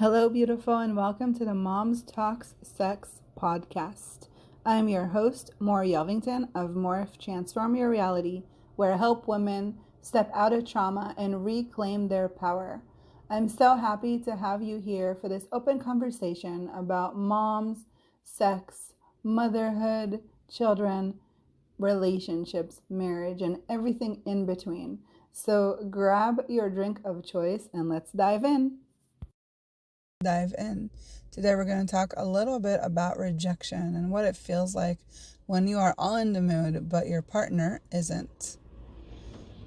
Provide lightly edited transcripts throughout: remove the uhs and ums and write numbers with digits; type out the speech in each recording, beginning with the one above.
Hello, beautiful, and welcome to the Moms Talks Sex podcast. I'm your host, Maura Yelvington of Morph Transform Your Reality, where I help women step out of trauma and reclaim their power. I'm so happy to have you here for this open conversation about moms, sex, motherhood, children, relationships, marriage, and everything in between. So grab your drink of choice and let's dive in. Today we're going to talk a little bit about rejection and what it feels like when you are all in the mood but your partner isn't.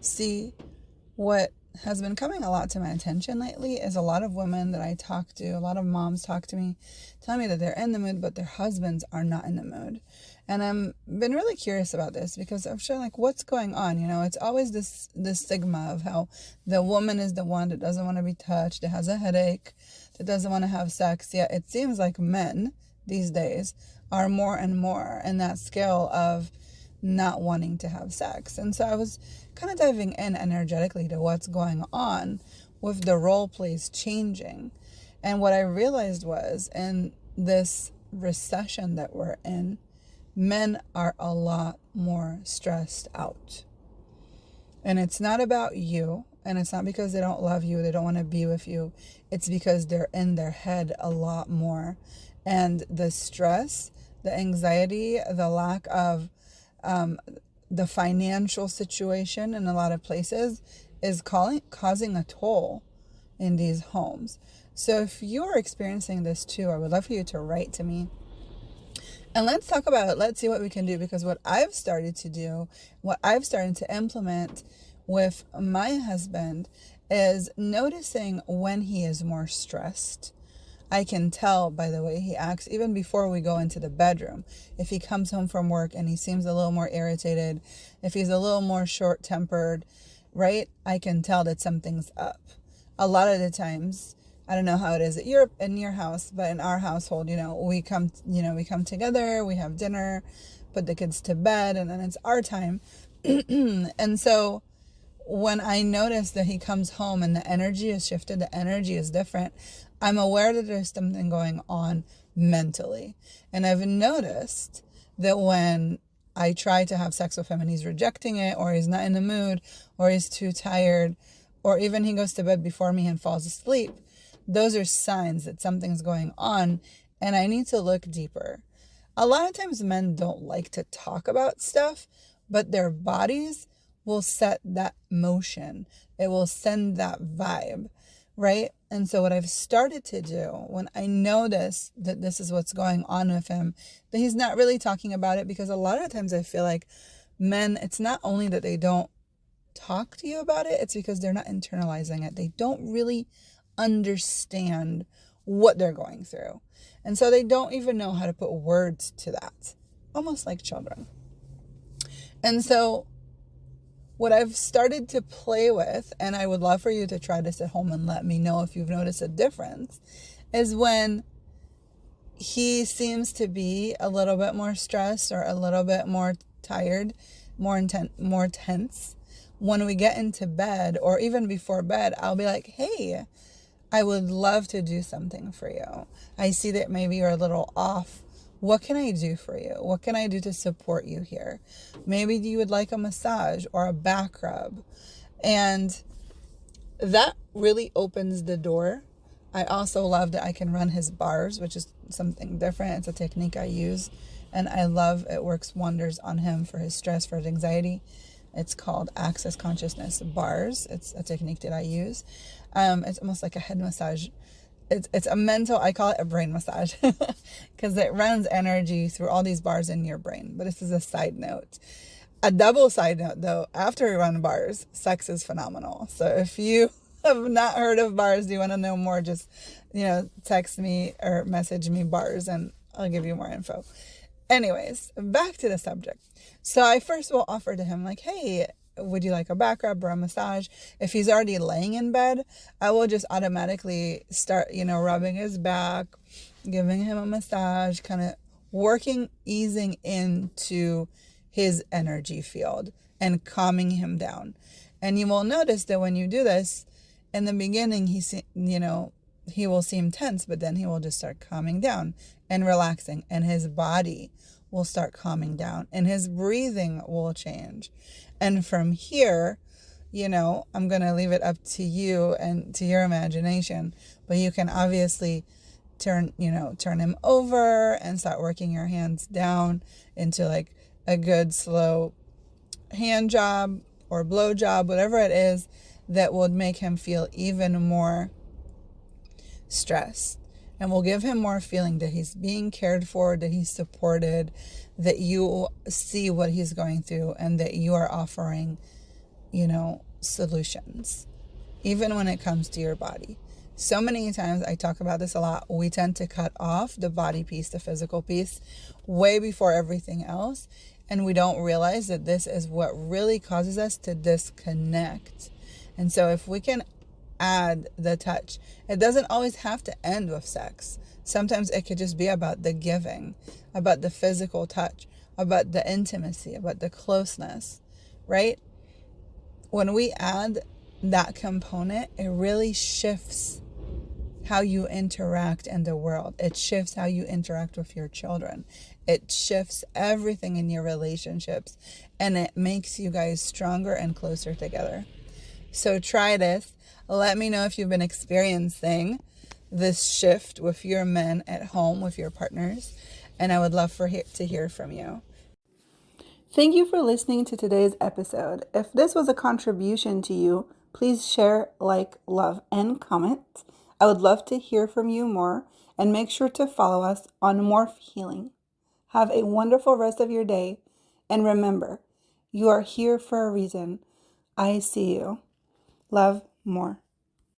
See, what has been coming a lot to my attention lately is a lot of women that I talk to, a lot of moms talk to me, tell me that they're in the mood but their husbands are not in the mood. And I've been really curious about this because I'm sure, what's going on? It's always this stigma of how the woman is the one that doesn't want to be touched, that has a headache, that doesn't want to have sex. Yet it seems like men these days are more and more in that scale of not wanting to have sex. And so I was kind of diving in energetically to what's going on with the role plays changing. And what I realized was, in this recession that we're in, men are a lot more stressed out. And it's not about you. And it's not because they don't love you, they don't want to be with you. It's because they're in their head a lot more. And the stress, the anxiety, the lack of the financial situation in a lot of places is causing a toll in these homes. So if you're experiencing this too, I would love for you to write to me. And let's talk about it. Let's see what we can do. Because what I've started to do, what I've started to implement with my husband is noticing when he is more stressed. I can tell by the way he acts, even before we go into the bedroom. If he comes home from work and he seems a little more irritated, if he's a little more short-tempered, right? I can tell that something's up. A lot of the times, I don't know how it is in your house, but in our household, we come together, we have dinner, put the kids to bed, and then it's our time. And so when I notice that he comes home and the energy is shifted, the energy is different, I'm aware that there's something going on mentally. And I've noticed that when I try to have sex with him and he's rejecting it, or he's not in the mood, or he's too tired, or even he goes to bed before me and falls asleep, those are signs that something's going on and I need to look deeper. A lot of times men don't like to talk about stuff, but their bodies will set that motion. It will send that vibe, right? And so what I've started to do when I notice that this is what's going on with him, that he's not really talking about it, because a lot of times I feel like men, it's not only that they don't talk to you about it, it's because they're not internalizing it. They don't really understand what they're going through. And so they don't even know how to put words to that, almost like children. And so what I've started to play with, and I would love for you to try this at home and let me know if you've noticed a difference, is when he seems to be a little bit more stressed or a little bit more tired, more tense. When we get into bed, or even before bed, I'll be like, hey, I would love to do something for you. I see that maybe you're a little off. What can I do for you? What can I do to support you here? Maybe you would like a massage or a back rub. And that really opens the door. I also love that I can run his bars, which is something different. It's a technique I use. And I love it works wonders on him for his stress, for his anxiety. It's called Access Consciousness Bars. It's a technique that I use. It's almost like a head massage. It's a mental, I call it a brain massage, because it runs energy through all these bars in your brain. But this is a side note. A double side note, though, after we run bars, sex is phenomenal. So if you have not heard of bars, do you want to know more, just, text me or message me bars and I'll give you more info. Anyways, back to the subject. So I first will offer to him, hey, would you like a back rub or a massage? If he's already laying in bed, I will just automatically start, rubbing his back, giving him a massage, kind of easing into his energy field and calming him down. And you will notice that when you do this, in the beginning, he will seem tense, but then he will just start calming down and relaxing, and his body will start calming down and his breathing will change. And from here, I'm going to leave it up to you and to your imagination, but you can obviously turn him over and start working your hands down into like a good slow hand job or blow job, whatever it is that would make him feel even more stressed, and will give him more feeling that he's being cared for, that he's supported, that you see what he's going through, and that you are offering, solutions, even when it comes to your body. So many times, I talk about this a lot, we tend to cut off the body piece, the physical piece, way before everything else. And we don't realize that this is what really causes us to disconnect. And so if we can add the touch, it doesn't always have to end with sex. Sometimes it could just be about the giving, about the physical touch, about the intimacy, about the closeness, right? When we add that component, it really shifts how you interact in the world. It shifts how you interact with your children. It shifts everything in your relationships, and it makes you guys stronger and closer together. So try this. Let me know if you've been experiencing this shift with your men at home, with your partners, and I would love to hear from you. Thank you for listening to today's episode. If this was a contribution to you, please share, like, love, and comment. I would love to hear from you more, and make sure to follow us on Morph Healing. Have a wonderful rest of your day, and remember, you are here for a reason. I see you. Love, more.